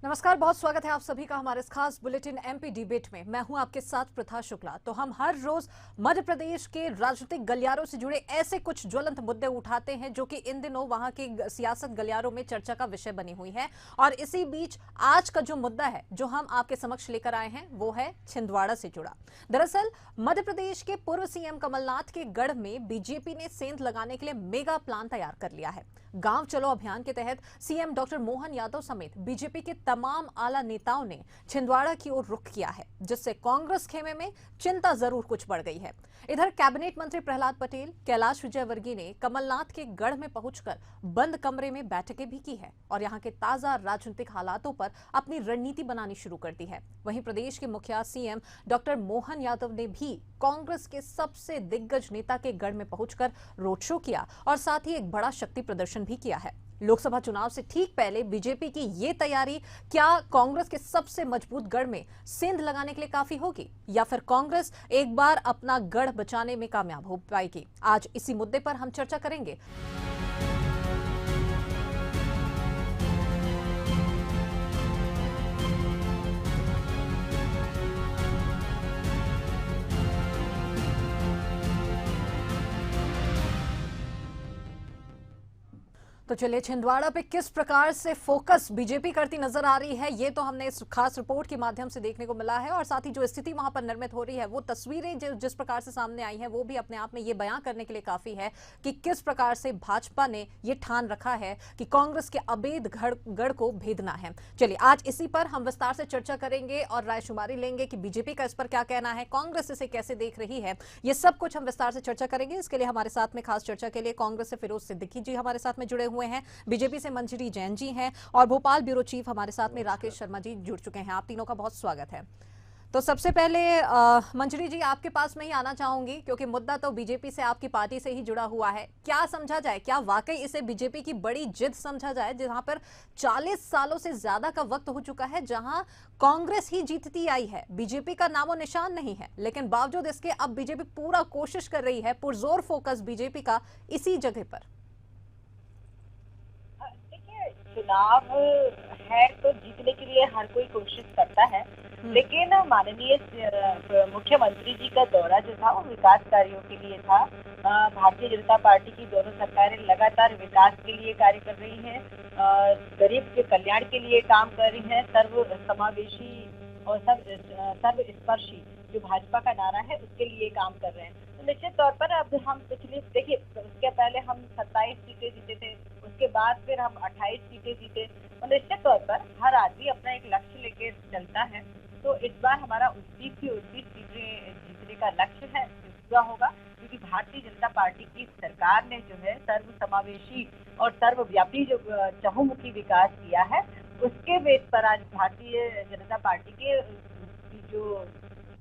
नमस्कार, बहुत स्वागत है आप सभी का हमारे इस खास बुलेटिन एमपी डिबेट में। मैं हूं आपके साथ प्रथा शुक्ला। तो हम हर रोज मध्य प्रदेश के राजनीतिक गलियारों से जुड़े ऐसे कुछ ज्वलंत मुद्दे उठाते हैं जो कि इन दिनों वहां के सियासत गलियारों में चर्चा का विषय बनी हुई है। और इसी बीच आज का जो मुद्दा है जो हम आपके समक्ष लेकर आए हैं वो है छिंदवाड़ा से जुड़ा। दरअसल मध्य प्रदेश के पूर्व सीएम कमलनाथ के गढ़ में बीजेपी ने सेंध लगाने के लिए मेगा प्लान तैयार कर लिया है। गांव चलो अभियान के तहत सीएम डॉक्टर मोहन यादव समेत बीजेपी के तमाम आला नेताओं ने छिंदवाड़ा की ओर रुख किया है, जिससे कांग्रेस खेमे में चिंता जरूर कुछ बढ़ गई है। इधर कैबिनेट मंत्री प्रहलाद पटेल, कैलाश विजयवर्गीय ने कमलनाथ के गढ़ में पहुंचकर बंद कमरे में बैठकें भी की है और यहां के ताजा राजनीतिक हालातों पर अपनी रणनीति बनानी शुरू कर दी है। वहीं प्रदेश के मुखिया सीएम डॉक्टर मोहन यादव ने भी कांग्रेस के सबसे दिग्गज नेता के गढ़ में पहुंचकर रोड शो किया और साथ ही एक बड़ा शक्ति प्रदर्शन भी किया है। लोकसभा चुनाव से ठीक पहले बीजेपी की ये तैयारी क्या कांग्रेस के सबसे मजबूत गढ़ में सेंध लगाने के लिए काफी होगी, या फिर कांग्रेस एक बार अपना गढ़ बचाने में कामयाब हो पाएगी? आज इसी मुद्दे पर हम चर्चा करेंगे। तो चलिए, छिंदवाड़ा पे किस प्रकार से फोकस बीजेपी करती नजर आ रही है ये तो हमने इस खास रिपोर्ट के माध्यम से देखने को मिला है। और साथ ही जो स्थिति वहां पर निर्मित हो रही है, वो तस्वीरें जिस प्रकार से सामने आई हैं वो भी अपने आप में ये बयां करने के लिए काफी है कि किस प्रकार से भाजपा ने ये ठान रखा है कि कांग्रेस के अवैध गढ़ को भेदना है। चलिए, आज इसी पर हम विस्तार से चर्चा करेंगे और रायशुमारी लेंगे कि बीजेपी का इस पर क्या कहना है, कांग्रेस इसे कैसे देख रही है। ये सब कुछ हम विस्तार से चर्चा करेंगे। इसके लिए हमारे साथ में खास चर्चा के लिए कांग्रेस से फिरोज सिद्दीकी जी हमारे साथ में जुड़े हुए हैं, बीजेपी से मंजरी जैन जी हैं और भोपाल ब्यूरो चीफ हमारे साथ में राकेश शर्मा जी जुड़ चुके हैं। आप तीनों का बहुत स्वागत है। तो सबसे पहले मंजरी जी, आपके पास में ही आना चाहूंगी क्योंकि मुद्दा तो बीजेपी से, आपकी पार्टी से ही जुड़ा हुआ है। क्या समझा जाए, क्या वाकई इसे बीजेपी की बड़ी जिद समझा जाए, जहां पर 40 सालों से ज्यादा का वक्त हो चुका है, जहां कांग्रेस ही जीतती आई है, बीजेपी का नामो निशान नहीं है, लेकिन बावजूद इसके अब बीजेपी पूरा कोशिश कर रही है, पुरजोर फोकस बीजेपी का इसी जगह पर? चुनाव है तो जीतने के लिए हर कोई कोशिश करता है, लेकिन माननीय मुख्यमंत्री जी का दौरा जो था वो विकास कार्यों के लिए था। भारतीय जनता पार्टी की दोनों सरकारें लगातार विकास के लिए कार्य कर रही हैं, गरीब के कल्याण के लिए काम कर रही हैं, सर्व समावेशी और सर्वस्पर्शी जो भाजपा का नारा है उसके लिए काम कर रहे हैं। तो निश्चित तौर पर अब हम पिछले, देखिए, उसके पहले हम 27 सीटें जीते थे, उसके बाद फिर हम 28 सीटें जीते। तो निश्चित तौर पर हर आदमी अपना एक लक्ष्य लेके चलता है। तो इस बार हमारा 29 सीटें जीतने का लक्ष्य है, पूरा होगा, क्योंकि भारतीय जनता पार्टी की सरकार ने जो है सर्व समावेशी और सर्वव्यापी जो चहुमुखी विकास किया है, उसके बेस पर आज भारतीय जनता पार्टी के जो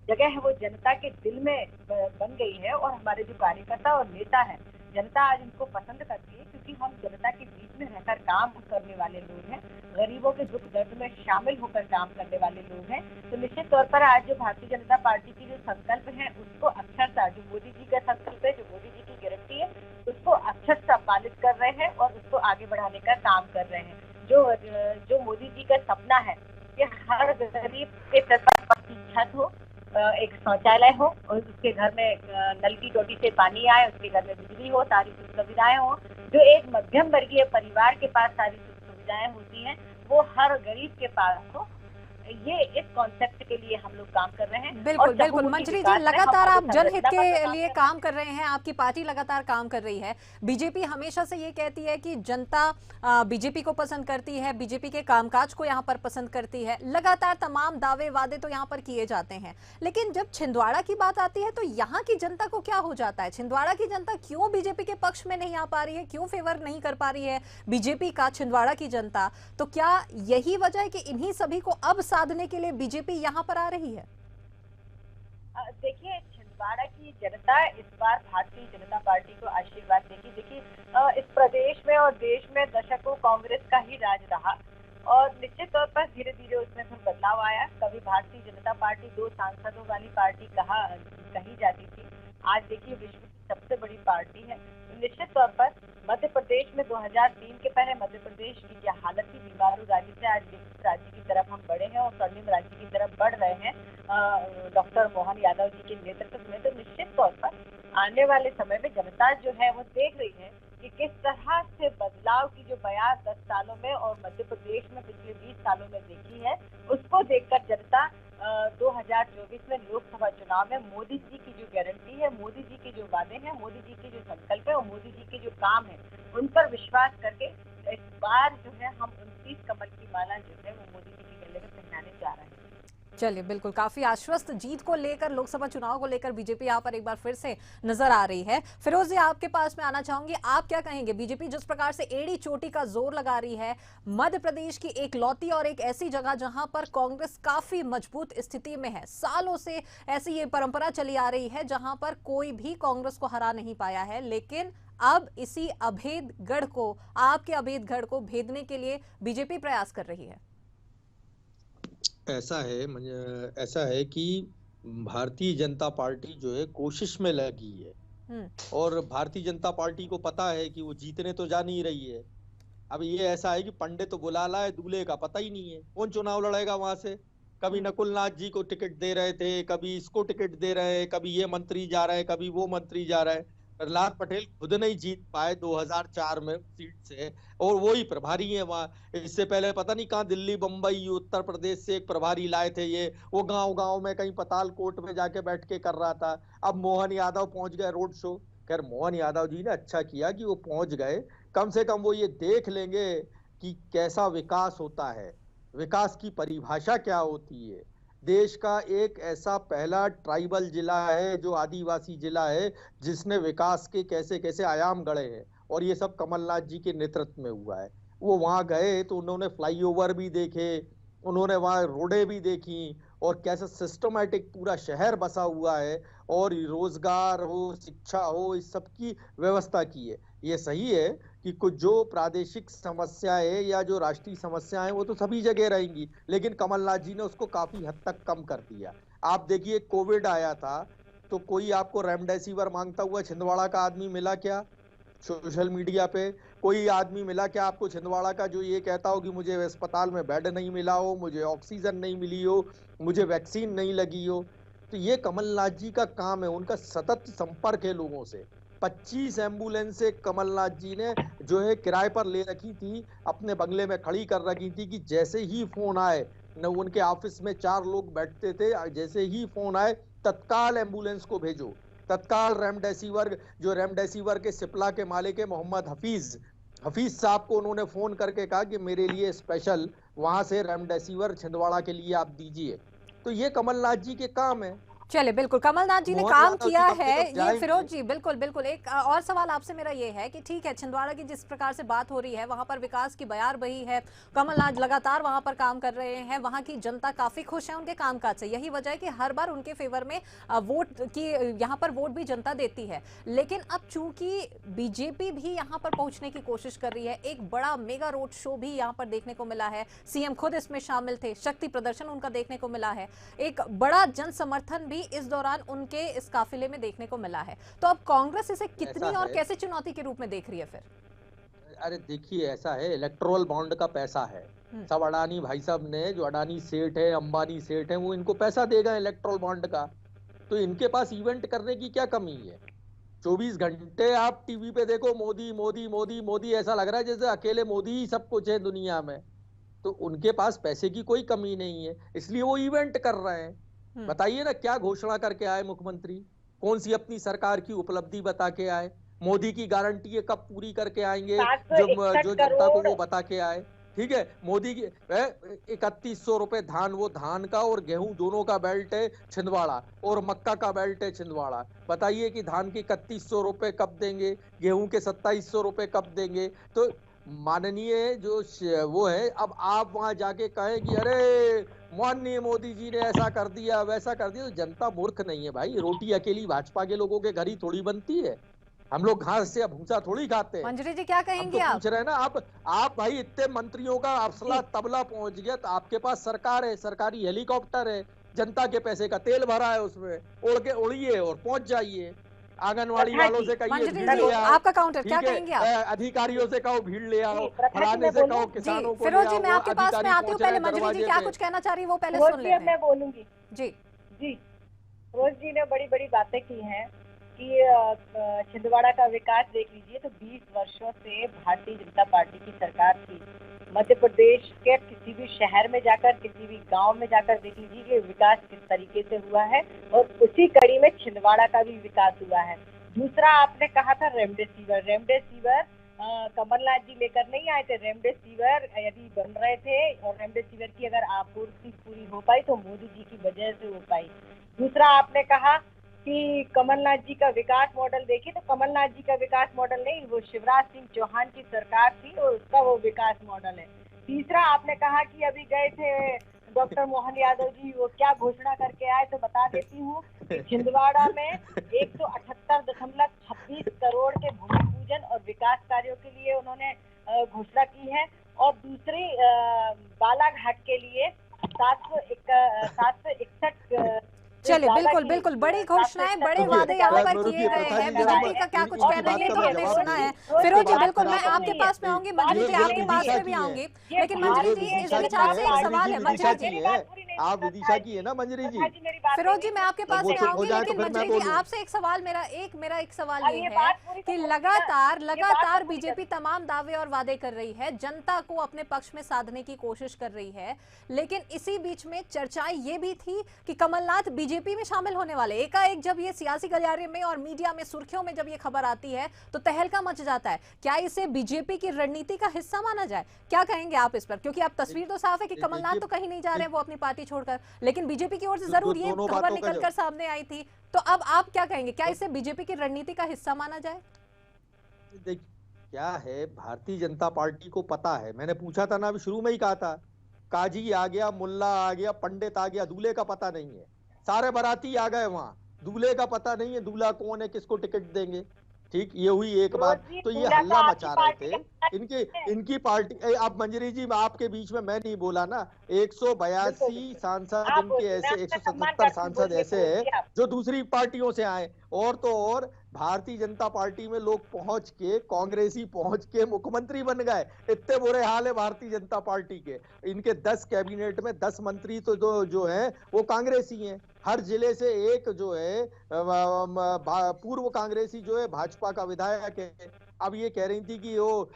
जगह है वो जनता के दिल में बन गई है। और हमारे जो कार्यकर्ता और नेता है, जनता आज इनको पसंद करती है, क्योंकि हम जनता के बीच में रहकर काम करने वाले लोग हैं, गरीबों के दुख दर्द में शामिल होकर काम करने वाले लोग हैं। तो निश्चित तौर पर आज जो भारतीय जनता पार्टी की जो संकल्प है उसको अक्षरशः, जो मोदी जी का संकल्प है, जो मोदी जी की गारंटी है, उसको अक्षरशः पालित कर रहे हैं और उसको आगे बढ़ाने का काम कर रहे हैं। जो मोदी जी का सपना है कि हर गरीब के सर पर पक्की छत हो, एक शौचालय हो और उसके घर में नल की टोटी से पानी आए, उसके घर में बिजली हो, सारी सुख सुविधाएं हो, जो एक मध्यम वर्गीय परिवार के पास सारी सुख सुविधाएं होती हैं वो हर गरीब के पास हो। ये इस कॉन्सेप्ट के लिए हम लोग काम कर रहे हैं। बिल्कुल बिल्कुल मंजरी जी, लगातार आप जनहित के लिए काम कर रहे हैं, आपकी पार्टी लगातार काम कर रही है। बीजेपी हमेशा से ये कहती है कि जनता बीजेपी को पसंद करती है, बीजेपी के कामकाज को यहाँ पर पसंद करती है, लगातार तमाम दावे वादे तो यहाँ पर किए जाते हैं। लेकिन जब छिंदवाड़ा की बात आती है तो यहाँ की जनता को क्या हो जाता है? छिंदवाड़ा की जनता क्यों बीजेपी के पक्ष में नहीं आ पा रही है, क्यों फेवर नहीं कर पा रही है बीजेपी का छिंदवाड़ा की जनता? तो क्या यही वजह है कि इन्हीं सभी को अब साधने के लिए बीजेपी यहां पर आ रही है? देखिए, छिंदवाड़ा की जनता इस बार भारतीय जनता पार्टी को आशीर्वाद देगी। देखिए, इस प्रदेश में और देश में दशकों कांग्रेस का ही राज रहा और निश्चित तौर पर धीरे धीरे उसमें फिर बदलाव आया। कभी भारतीय जनता पार्टी 2 सांसदों वाली पार्टी कही जाती थी, आज देखिए विश्व की सबसे बड़ी पार्टी है। तो निश्चित तौर पर मध्य प्रदेश में 2003 के पहले मध्य प्रदेश की क्या हालत थी, बीमारू राज्य से आज विकसित राज्य की तरफ हम बढ़े हैं और स्वर्णिम राज्य की तरफ बढ़ रहे हैं डॉक्टर मोहन यादव जी के नेतृत्व में। तो निश्चित तौर पर आने वाले समय में जनता जो है वो देख रही है कि किस तरह से बदलाव की जो बयार 10 सालों में और मध्य प्रदेश में पिछले 20 सालों में देखी है, उसको देखकर जनता 2024 में लोकसभा चुनाव में मोदी जी की जो गारंटी है, मोदी जी के जो वादे हैं, मोदी जी के जो संकल्प है और मोदी जी के जो काम है, उन पर विश्वास करके इस बार जो है हम 29 कमल की माला जो है वो मोदी जी के गले में पहनाने जा रहे हैं। चलिए, बिल्कुल काफी आश्वस्त जीत को लेकर, लोकसभा चुनाव को लेकर बीजेपी यहाँ पर एक बार फिर से नजर आ रही है। फिरोज जी, आपके पास में आना चाहूंगी, आप क्या कहेंगे? बीजेपी जिस प्रकार से एड़ी चोटी का जोर लगा रही है, मध्य प्रदेश की एक लौती और एक ऐसी जगह जहां पर कांग्रेस काफी मजबूत स्थिति में है, सालों से ऐसी ये परंपरा चली आ रही है जहां पर कोई भी कांग्रेस को हरा नहीं पाया है, लेकिन अब इसी अभेद गढ़ को, आपके अभेद गढ़ को भेदने के लिए बीजेपी प्रयास कर रही है। ऐसा है कि भारतीय जनता पार्टी जो है कोशिश में लगी है और भारतीय जनता पार्टी को पता है कि वो जीतने तो जा नहीं रही है। अब ये ऐसा है कि पंडित तो बुला लाए, दूल्हे का पता ही नहीं है कौन चुनाव लड़ेगा वहां से। कभी नकुल नाथ जी को टिकट दे रहे थे, कभी इसको टिकट दे रहे हैं, कभी ये मंत्री जा रहे हैं, कभी वो मंत्री जा रहे हैं। प्रहलाद पटेल खुद नहीं जीत पाए 2004 में सीट से, और वो ही प्रभारी है वहां। इससे पहले पता नहीं कहाँ दिल्ली, बंबई, उत्तर प्रदेश से एक प्रभारी लाए थे, ये वो गांव गांव में कहीं पतालकोट में जाके बैठ के कर रहा था। अब मोहन यादव पहुंच गए रोड शो। खैर मोहन यादव जी ने अच्छा किया कि वो पहुंच गए, कम से कम वो ये देख लेंगे कि कैसा विकास होता है, विकास की परिभाषा क्या होती है। देश का एक ऐसा पहला ट्राइबल जिला है, जो आदिवासी जिला है, जिसने विकास के कैसे कैसे आयाम गढ़े हैं, और ये सब कमलनाथ जी के नेतृत्व में हुआ है। वो वहां गए तो उन्होंने फ्लाईओवर भी देखे, उन्होंने वहां रोडें भी देखी, और कैसे सिस्टमैटिक पूरा शहर बसा हुआ है, और रोजगार हो, शिक्षा हो, इस सब की व्यवस्था की है। ये सही है कि कुछ जो प्रादेशिक समस्याएं या जो राष्ट्रीय समस्याएं वो तो सभी जगह रहेंगी, लेकिन कमलनाथ जी ने उसको काफी हद तक कम कर दिया। आप देखिए, कोविड आया था तो कोई आपको रेमडेसिविर मांगता हुआ छिंदवाड़ा का आदमी मिला क्या? सोशल मीडिया पे कोई आदमी मिला क्या आपको छिंदवाड़ा का जो ये कहता हो कि मुझे अस्पताल में बेड नहीं मिला हो, मुझे ऑक्सीजन नहीं मिली हो, मुझे वैक्सीन नहीं लगी हो? तो ये कमलनाथ जी का काम है, उनका सतत संपर्क है लोगों से। 25 एम्बुलेंस कमलनाथ जी ने जो है किराए पर ले रखी थी, अपने बंगले में खड़ी कर रखी थी कि जैसे ही फोन आए, न उनके ऑफिस में 4 लोग बैठते थे, जैसे ही फोन आए तत्काल एम्बुलेंस को भेजो, तत्काल रेमडेसिविर के सिप्ला के मालिक है मोहम्मद हफीज साहब को उन्होंने फोन करके कहा कि मेरे लिए स्पेशल वहां से रेमडेसिविर छिंदवाड़ा के लिए आप दीजिए। तो ये कमलनाथ जी के काम है। चलिए, बिल्कुल कमलनाथ जी ने काम किया है ये। फिरोज जी, बिल्कुल बिल्कुल, एक और सवाल आपसे मेरा ये है कि ठीक है, छिंदवाड़ा की जिस प्रकार से बात हो रही है, वहां पर विकास की बयार बही है, कमलनाथ लगातार वहां पर काम कर रहे हैं, वहां की जनता काफी खुश है उनके कामकाज से, यही वजह है कि हर बार उनके फेवर में वोट की, यहाँ पर वोट भी जनता देती है। लेकिन अब चूंकि बीजेपी भी यहाँ पर पहुंचने की कोशिश कर रही है, एक बड़ा मेगा रोड शो भी यहाँ पर देखने को मिला है, सीएम खुद इसमें शामिल थे, शक्ति प्रदर्शन उनका देखने को मिला है, एक बड़ा जन समर्थन भी इस दौरान उनके इस काफिले में देखने को मिला है। तो अब कांग्रेस इसे कितनी और कैसे चुनौती के रूप में देख रही है फिर? अरे देखिए, ऐसा है, इलेक्टोरल बॉन्ड का पैसा है, सब अडानी भाई साहब ने, जो अडानी सेठ है, अंबानी सेठ है, वो इनको पैसा देगा इलेक्टोरल बॉन्ड का। तो इनके पास इवेंट करने की क्या कमी है? 24 घंटे आप टीवी पे देखो, मोदी मोदी मोदी मोदी, ऐसा लग रहा है जैसे अकेले मोदी ही सब कुछ है दुनिया में। तो उनके पास पैसे की कोई कमी नहीं है, इसलिए वो इवेंट कर रहे हैं। बताइए ना, क्या घोषणा करके आए मुख्यमंत्री, कौन सी अपनी सरकार की उपलब्धि बता के आए? मोदी की गारंटी है कब पूरी करके आएंगे, जो जनता को वो बता के आए। ठीक है, मोदी की 3100 रुपए धान, वो धान का और गेहूं दोनों का बेल्ट है छिंदवाड़ा, और मक्का का बेल्ट है छिंदवाड़ा। बताइए कि धान के 3100 रुपए कब देंगे, गेहूं के 2700 रुपए कब देंगे? तो माननीय जो वो है, अब आप वहां जाके कहें कि अरे माननीय मोदी जी ने ऐसा कर दिया, वैसा कर दिया, तो जनता मूर्ख नहीं है भाई। रोटी अकेली भाजपा के लोगों के घर ही थोड़ी बनती है, हम लोग घास से भूसा थोड़ी खाते हैं। मंजरी जी, क्या कहेंगे आप? पूछ रहे हैं ना आप भाई, इतने मंत्रियों का अफसला तबला पहुंच गया, तो आपके पास सरकार है, सरकारी हेलीकॉप्टर है, जनता के पैसे का तेल भरा है उसमें, उड़ के उड़िए और पहुंच जाइए। आंगनवाड़ी वालों से कहिए मंजरी भीड़ जी, ले आओ, आपका काउंटर क्या ठीक कहेंगे आप? है, अधिकारियों से कहो भीड़ ले आओ, फलाने से कहो किसानों को ले फिरोज जी, आओ, मैं आपके पास में अधिकारी आती हूँ, पहुंच रहे पहले हैं मंजरी जी दरवाजे क्या पे। कुछ कहना चाह रही है वो पहले रोज सुन जी लेते अब मैं हैं। बोलूंगी जी जी। रोज जी ने बड़ी बड़ी बातें की हैं कि छिंदवाड़ा का विकास देख लीजिए, तो 20 वर्षों से भारतीय जनता पार्टी की सरकार थी। मध्य प्रदेश के किसी भी शहर में जाकर, किसी भी गांव में जाकर देख लीजिए कि विकास किस तरीके से हुआ है, और उसी कड़ी में छिंदवाड़ा का भी विकास हुआ है। दूसरा, आपने कहा था रेमडेसिविर कमलनाथ जी लेकर नहीं आए थे। रेमडेसिविर यदि बन रहे थे और रेमडेसिविर की अगर आपूर्ति पूरी हो पाई तो मोदी जी की वजह से हो पाई। दूसरा, आपने कहा कि कमलनाथ जी का विकास मॉडल देखिए, तो कमलनाथ जी का विकास मॉडल नहीं, वो शिवराज सिंह चौहान की सरकार थी और उसका वो विकास मॉडल है। तीसरा, आपने कहा कि अभी गए थे डॉक्टर मोहन यादव जी, वो क्या घोषणा करके आए, तो बता देती हूँ कि छिंदवाड़ा में 178.26 करोड़ के भूमि पूजन और विकास कार्यों के लिए उन्होंने घोषणा की है। और दूसरी, बालाघाट के लिए 761 चलिए, बिल्कुल बिल्कुल, बड़ी घोषणाएं, बड़े वादे यहाँ पर किए गए हैं। बीजेपी का क्या कुछ कहना है तो हमने सुना है। फिरोज जी, बिल्कुल मैं आपके पास में आऊंगी, मंजरी जी आपके पास में भी आऊंगी, लेकिन मंजरी जी इस बीच आपसे एक सवाल है। मंजरी जी, आप विदिशा की है ना मंजरी जी? फिरोज जी मैं आपके पास में हो आऊंगी, जाए तो लेकिन फिर मैं मंजरी जी बोलूं। आपसे एक सवाल, मेरा एक सवाल ये है कि लगातार बीजेपी तमाम दावे और वादे कर रही है, जनता को अपने पक्ष में साधने की कोशिश कर रही है, लेकिन इसी बीच में चर्चाएं ये भी थी कि कमलनाथ बीजेपी में शामिल होने वाले। एकाएक जब ये सियासी गलियारे में और मीडिया में सुर्खियों में जब ये खबर आती है तो तहलका मच जाता है। क्या इसे बीजेपी की रणनीति का हिस्सा माना जाए? क्या कहेंगे आप इस पर? क्योंकि अब तस्वीर तो साफ है कि कमलनाथ तो कहीं नहीं जा रहे हैं, वो अपनी पार्टी छोड़कर, लेकिन बीजेपी की ओर से जरूर ये खबर निकलकर सामने आई थी। तो अब आप क्या कहेंगे, क्या इसे बीजेपी की रणनीति का हिस्सा माना जाए? देखिए क्या है, भारतीय जनता पार्टी को पता है, मैंने पूछा था ना, अभी शुरू में ही कहा था, काजी आ गया, मुल्ला आ गया, पंडित आ गया, दूल्हे का पता नहीं है। सारे बाराती आ गए वहां, दूल्हे का पता नहीं है, दूल्हा कौन है, किसको टिकट देंगे। ठीक, ये हुई एक बात। तो ये हल्ला मचा रहे थे इनकी पार्टी। अब मंजरी जी, आपके बीच में मैं नहीं बोला ना, 182 सांसद इनके ऐसे, 177 सांसद ऐसे हैं जो दूसरी पार्टियों से आए, और तो और भारतीय जनता पार्टी में लोग पहुंच के, कांग्रेसी पहुंच के मुख्यमंत्री बन गए। इतने बुरे हाल है भारतीय जनता पार्टी के। इनके 10 कैबिनेट में 10 मंत्री तो जो हैं वो कांग्रेसी हैं। हर जिले से एक जो है पूर्व कांग्रेसी जो है भाजपा का विधायक है। अब ये कह रही थी कि वो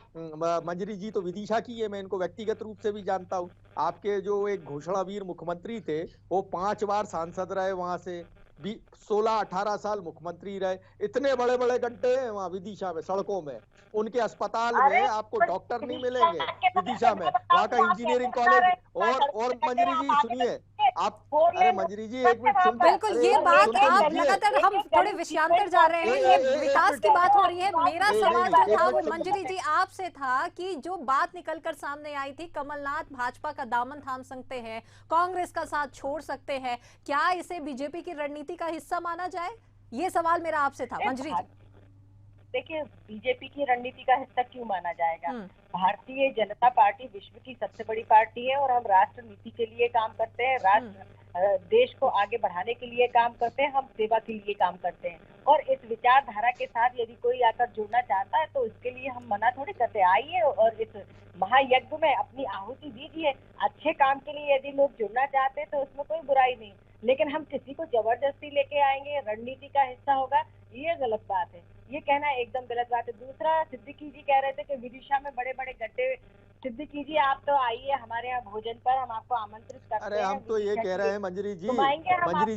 मंजरी जी तो विदिशा की है, मैं इनको व्यक्तिगत रूप से भी जानता हूँ। आपके जो एक घोषणावीर मुख्यमंत्री थे वो 5 बार सांसद रहे, वहां से 16-18 साल मुख्यमंत्री रहे। इतने बड़े बड़े गड्ढे हैं वहाँ विदिशा में, सड़कों में। उनके अस्पताल में आपको डॉक्टर नहीं मिलेंगे विदिशा में, वहाँ का इंजीनियरिंग कॉलेज। और मंजरी जी सुनिए आप, अरे मंजरी जी एक मिनट सुन, बिल्कुल ये बात आप लगातार, हम थोड़े विषयांतर जा रहे हैं, ये विकास की बात हो रही है। मेरा सवाल जो था वो मंजरी जी आपसे था कि जो बात निकलकर सामने आई थी, कमलनाथ भाजपा का दामन थाम सकते हैं, कांग्रेस का साथ छोड़ सकते हैं, क्या इसे बीजेपी की रणनीति का हिस्सा माना जाए? ये सवाल मेरा आपसे था मंजरी जी। देखिए, बीजेपी की रणनीति का हिस्सा क्यों माना जाएगा? भारतीय जनता पार्टी विश्व की सबसे बड़ी पार्टी है और हम राष्ट्र नीति के लिए काम करते हैं, देश को आगे बढ़ाने के लिए काम करते हैं, हम सेवा के लिए काम करते हैं। और इस विचारधारा के साथ यदि कोई आकर जुड़ना चाहता है तो उसके लिए हम मना थोड़ी करते। आइए और इस महायज्ञ में अपनी आहुति दीजिए। अच्छे काम के लिए यदि लोग जुड़ना चाहते हैं तो उसमें कोई बुराई नहीं, लेकिन हम किसी को जबरदस्ती लेके आएंगे, रणनीति का हिस्सा होगा, ये गलत बात है। ये कहना एकदम गलत बात है। दूसरा, सिद्दीकी जी कह रहे थे कि विदिशा में बड़े बड़े गड्ढे। सिद्दीकी जी आप तो आइए हमारे यहाँ भोजन पर, हम आपको आमंत्रित करते हैं। अरे हम तो ये कह रहे हैं मंजरी जी,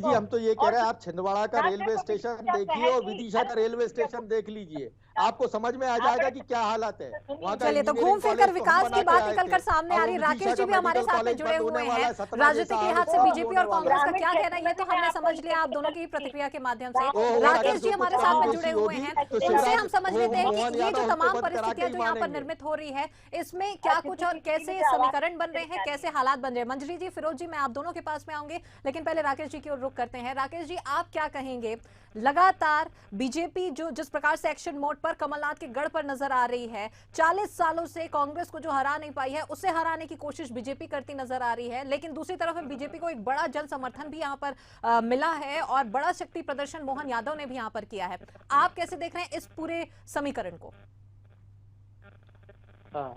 हम तो ये कह रहे हैं, आप छिंदवाड़ा का रेलवे स्टेशन देखिए और विदिशा का रेलवे स्टेशन देख लीजिए, आपको समझ में आ जाएगा कि क्या हालत है। चलिए, तो घूम फिर कर विकास की बात निकलकर सामने आ रही है। राकेश जी भी हमारे साथ में जुड़े हुए हैं। राजनीतिक लिहाज से बीजेपी और कांग्रेस का क्या कहना है ये तो हमने समझ लिया आप दोनों की प्रतिक्रिया के माध्यम से। राकेश जी हमारे साथ में जुड़े हुए हैं, उनसे हम समझ लेते हैं कि ये जो तमाम परिस्थितियां जो यहाँ पर निर्मित हो रही है, इसमें क्या कुछ और कैसे समीकरण बन रहे हैं, कैसे हालात बन रहे हैं। मंजरी जी, फिरोज जी, मैं आप दोनों के पास में आऊंगे, लेकिन पहले राकेश जी की ओर रुख करते हैं। राकेश जी, आप क्या कहेंगे, लगातार बीजेपी जो जिस प्रकार से एक्शन मोड पर कमलनाथ के गढ़ पर नजर आ रही है, 40 सालों से कांग्रेस को जो हरा नहीं पाई है उसे हराने की कोशिश बीजेपी करती नजर आ रही है। लेकिन दूसरी तरफ में बीजेपी को एक बड़ा जन समर्थन भी यहाँ पर मिला है और बड़ा शक्ति प्रदर्शन मोहन यादव ने भी यहाँ पर किया है। आप कैसे देख रहे हैं इस पूरे समीकरण को?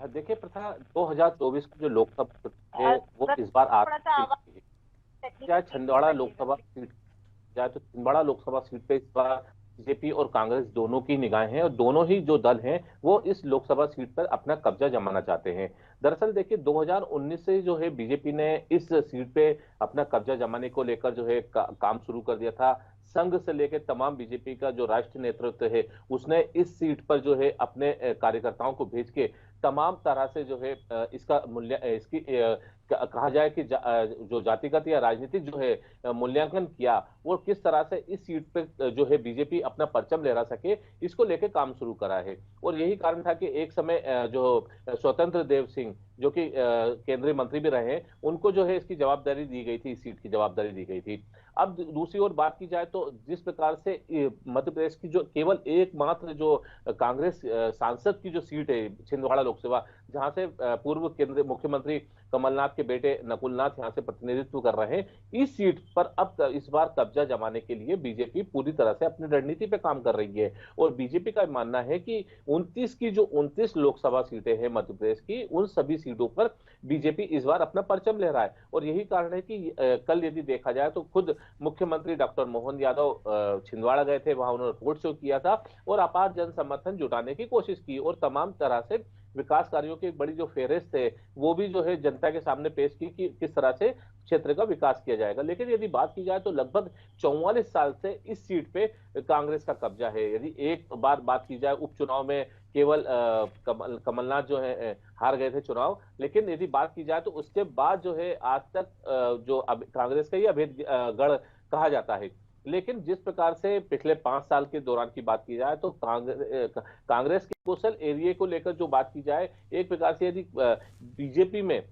देखिए प्रथा, 2024 की जो लोकसभा है वो इस बार आ चाहे छिंदवाड़ा लोकसभा सीट, चाहे तो छिंदवाड़ा लोकसभा सीट पे इस बार बीजेपी और कांग्रेस दोनों की निगाहें हैं और दोनों ही जो दल हैं वो इस लोकसभा सीट पर अपना कब्जा जमाना चाहते हैं। दरअसल देखिए 2019 से जो है बीजेपी ने इस सीट पे अपना कब्जा जमाने को लेकर जो है काम शुरू कर दिया था। संघ से लेकर तमाम बीजेपी का जो राष्ट्रीय नेतृत्व है उसने इस सीट पर जो है अपने कार्यकर्ताओं को भेज के तमाम तरह से जो है इसका मूल्य इसकी कहा जाए कि जो जातिगत या राजनीतिक जो है मूल्यांकन किया वो किस तरह से इस सीट पे जो है बीजेपी अपना परचम लहरा सके, इसको लेकर काम शुरू करा है। और यही कारण था कि एक समय जो स्वतंत्र देव सिंह जो कि केंद्रीय मंत्री भी रहे, उनको जो है इसकी जवाबदारी दी गई थी, इस सीट की जवाबदारी दी गई थी। अब दूसरी ओर बात की जाए तो जिस प्रकार से मध्य प्रदेश की जो केवल एकमात्र जो कांग्रेस सांसद की जो सीट है छिंदवाड़ा लोकसभा, जहां से पूर्व केंद्रीय मुख्यमंत्री कमलनाथ के बेटे नकुलनाथ यहां से प्रतिनिधित्व कर रहे हैं, इस सीट पर अब इस बार कब्जा जमाने के लिए बीजेपी पूरी तरह से अपनी रणनीति पे काम कर रही है। और बीजेपी का मानना है कि 29 की जो 29 लोकसभा सीटें हैं मध्य प्रदेश की, उन सभी सीटों पर बीजेपी इस बार अपना परचम ले रहा है। और यही कारण है कि कल यदि देखा जाए तो खुद मुख्यमंत्री डॉक्टर मोहन यादव छिंदवाड़ा गए थे, वहां उन्होंने रोड शो किया था और अपार जन समर्थन जुटाने की कोशिश की और तमाम तरह से विकास कार्यों की एक बड़ी जो फेहरिस्त है वो भी जो है जनता के सामने पेश की कि किस तरह से क्षेत्र का विकास किया जाएगा। लेकिन यदि बात की जाए तो लगभग 44 साल से इस सीट पे कांग्रेस का कब्जा है। यदि एक बार बात की जाए उपचुनाव में केवल कमलनाथ जो है हार गए थे चुनाव, लेकिन यदि बात की जाए तो उसके बाद जो है आज तक जो कांग्रेस का ही अभेद गढ़ कहा जाता है। लेकिन जिस प्रकार से पिछले 5 साल के दौरान की बात की जाए तो कांग्रेस के कोसल एरिया को लेकर जो बात की जाए, एक प्रकार से यदि बीजेपी में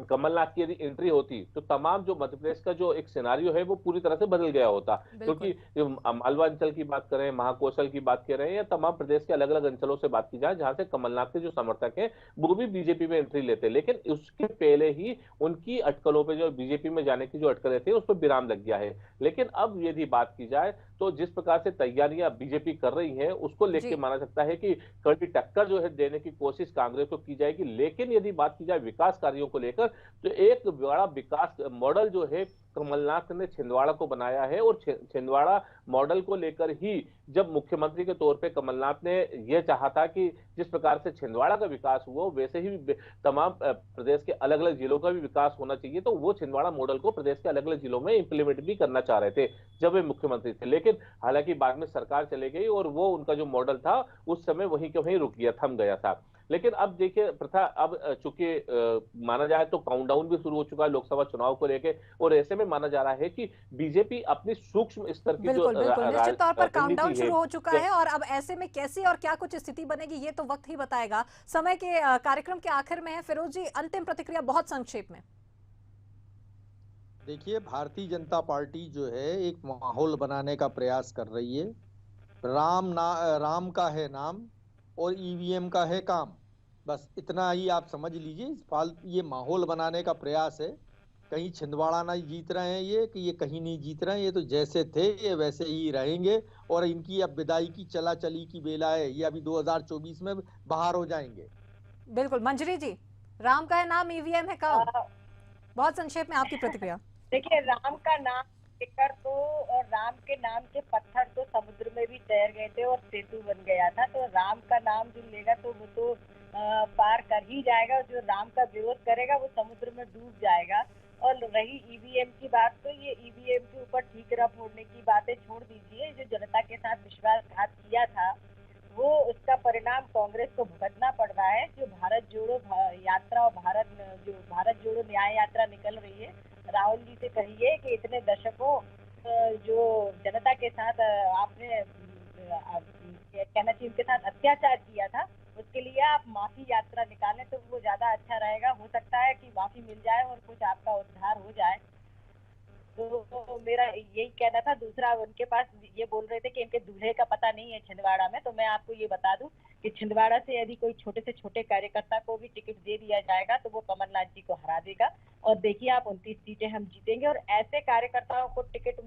कमलनाथ की यदि एंट्री होती तो तमाम जो मध्य प्रदेश का जो एक सिनारियो है वो पूरी तरह से बदल गया होता। क्योंकि मालवा अंचल की बात करें, महाकौशल की बात करें या तमाम प्रदेश के अलग अलग अंचलों से बात की जाए जहां से कमलनाथ के जो समर्थक हैं वो भी बीजेपी में एंट्री लेते, लेकिन उसके पहले ही उनकी अटकलों पर जो बीजेपी में जाने की जो अटकलें थी उस पर विराम लग गया है। लेकिन अब यदि बात की जाए तो जिस प्रकार से तैयारियां बीजेपी कर रही है उसको लेकर माना सकता है कि कड़ी टक्कर जो है देने की कोशिश कांग्रेस को की जाएगी। लेकिन यदि बात की जाए विकास कार्यों को लेकर तो एक बड़ा विकास मॉडल जो है कमलनाथ ने छिंदवाड़ा को बनाया है और छिंदवाड़ा मॉडल को लेकर ही जब मुख्यमंत्री के तौर पे कमलनाथ ने यह चाहा था कि जिस प्रकार से छिंदवाड़ा का विकास हुआ वैसे ही तमाम प्रदेश के अलग अलग जिलों का भी विकास होना चाहिए, तो वो छिंदवाड़ा मॉडल को प्रदेश के अलग अलग जिलों में इंप्लीमेंट भी करना चाह रहे थे जब वे मुख्यमंत्री थे। लेकिन हालांकि बाद में सरकार चले गई और वो उनका जो मॉडल था उस समय वहीं के वहीं रुक गया, थम गया था। लेकिन अब देखिए प्रथा, अब चूंकि माना जाए तो काउंटडाउन भी शुरू हो चुका है लोकसभा चुनाव को लेके और ऐसे में माना जा रहा है कि बीजेपी अपनी सूक्ष्म स्तर की बिल्कुल, बिल्कुल, निश्चित तौर पर काउंटडाउन शुरू हो चुका है और अब ऐसे में कैसी और क्या कुछ स्थिति बनेगी ये तो वक्त ही बताएगा। समय के कार्यक्रम के आखिर में है, फिरोज जी अंतिम प्रतिक्रिया बहुत संक्षेप में। देखिए, भारतीय जनता पार्टी जो है एक माहौल बनाने का प्रयास कर रही है। राम का है नाम और ईवीएम का है काम, बस इतना ही आप समझ लीजिए। ये माहौल बनाने का प्रयास है। कहीं छिंदवाड़ा ना जीत रहे हैं ये कहीं नहीं जीत रहे हैं, ये तो जैसे थे ये वैसे ही रहेंगे और इनकी अब विदाई की चला चली की बेला है, ये अभी 2024 में बाहर हो जाएंगे। बिल्कुल मंजरी जी, राम का है नाम ईवीएम है काम, बहुत संक्षेप में आपकी प्रतिक्रिया। देखिए, राम का नाम लेकर तो और राम के नाम के पत्थर तो समुद्र में भी तैर गए थे और सेतु बन गया था, तो राम का नाम जो लेगा तो वो तो पार कर ही जाएगा। जो राम का विरोध करेगा वो समुद्र में डूब जाएगा। और रही ईवीएम की बात, तो ये ईवीएम के ऊपर ठीकरा फोड़ने की बातें छोड़ दीजिए। जो जनता के साथ विश्वासघात किया था वो उसका परिणाम कांग्रेस को भुगतना पड़ रहा है। जो भारत जोड़ो यात्रा और भारत जोड़ो न्याय यात्रा निकल रही है, राहुल जी से कहिए कि इतने दशकों जो जनता के साथ आपने कहना चाहिए उनके साथ अत्याचार किया था, उसके लिए आप माफी यात्रा निकालें तो वो ज्यादा अच्छा रहेगा। हो सकता है कि माफी मिल जाए और कुछ आपका उद्धार हो जाए। तो मेरा यही कहना था। दूसरा, उनके पास ये बोल रहे थे कि इनके दूल्हे का पता नहीं है छिंदवाड़ा में, तो मैं आपको ये बता दूं कि छिंदवाड़ा से यदि कोई छोटे से छोटे कार्यकर्ता को भी टिकट दे दिया जाएगा तो वो कमलनाथ जी को हरा देगा। और देखिए आप, 29 सीटें हम जीतेंगे। और ऐसे कार्यकर्ताओं को टिकट,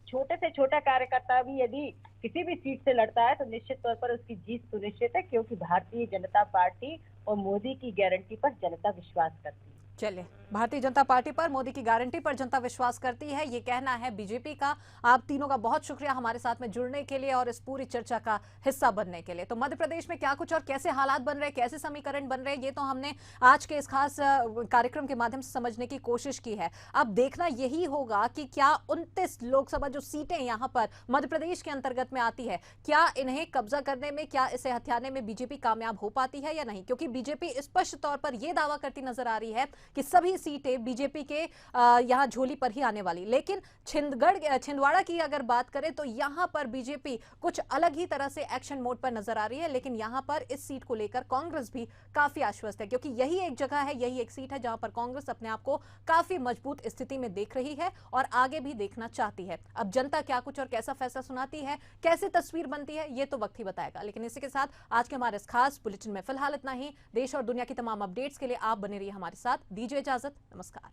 छोटे से छोटा कार्यकर्ता भी यदि किसी भी सीट से लड़ता है तो निश्चित तौर पर उसकी जीत सुनिश्चित है, क्योंकि भारतीय जनता पार्टी और मोदी की गारंटी पर जनता विश्वास करती है। चलिए, भारतीय जनता पार्टी पर, मोदी की गारंटी पर जनता विश्वास करती है, ये कहना है बीजेपी का। आप तीनों का बहुत शुक्रिया हमारे साथ में जुड़ने के लिए और इस पूरी चर्चा का हिस्सा बनने के लिए। तो मध्य प्रदेश में क्या कुछ और कैसे हालात बन रहे हैं, कैसे समीकरण बन रहे हैं, ये तो हमने आज के इस खास कार्यक्रम के माध्यम से समझने की कोशिश की है। अब देखना यही होगा कि क्या 29 लोकसभा जो सीटें यहाँ पर मध्य प्रदेश के अंतर्गत में आती है, क्या इन्हें कब्जा करने में, क्या इसे हथियाने में बीजेपी कामयाब हो पाती है या नहीं। क्योंकि बीजेपी स्पष्ट तौर पर यह दावा करती नजर आ रही है कि सभी सीटें बीजेपी के यहां झोली पर ही आने वाली। लेकिन छिंदवाड़ा की अगर बात करें तो यहां पर बीजेपी कुछ अलग ही तरह से एक्शन मोड पर नजर आ रही है। लेकिन यहां पर इस सीट को लेकर कांग्रेस भी काफी आश्वस्त है, क्योंकि यही एक जगह है, यही एक सीट है जहां पर कांग्रेस अपने आप को काफी मजबूत स्थिति में देख रही है और आगे भी देखना चाहती है। अब जनता क्या कुछ और कैसा फैसला सुनाती है, कैसी तस्वीर बनती है, ये तो वक्त ही बताएगा। लेकिन इसी के साथ आज के हमारे इस खास बुलेटिन में फिलहाल इतना ही। देश और दुनिया की तमाम अपडेट्स के लिए आप बने रहिए हमारे साथ। दीजिए इजाजत, नमस्कार।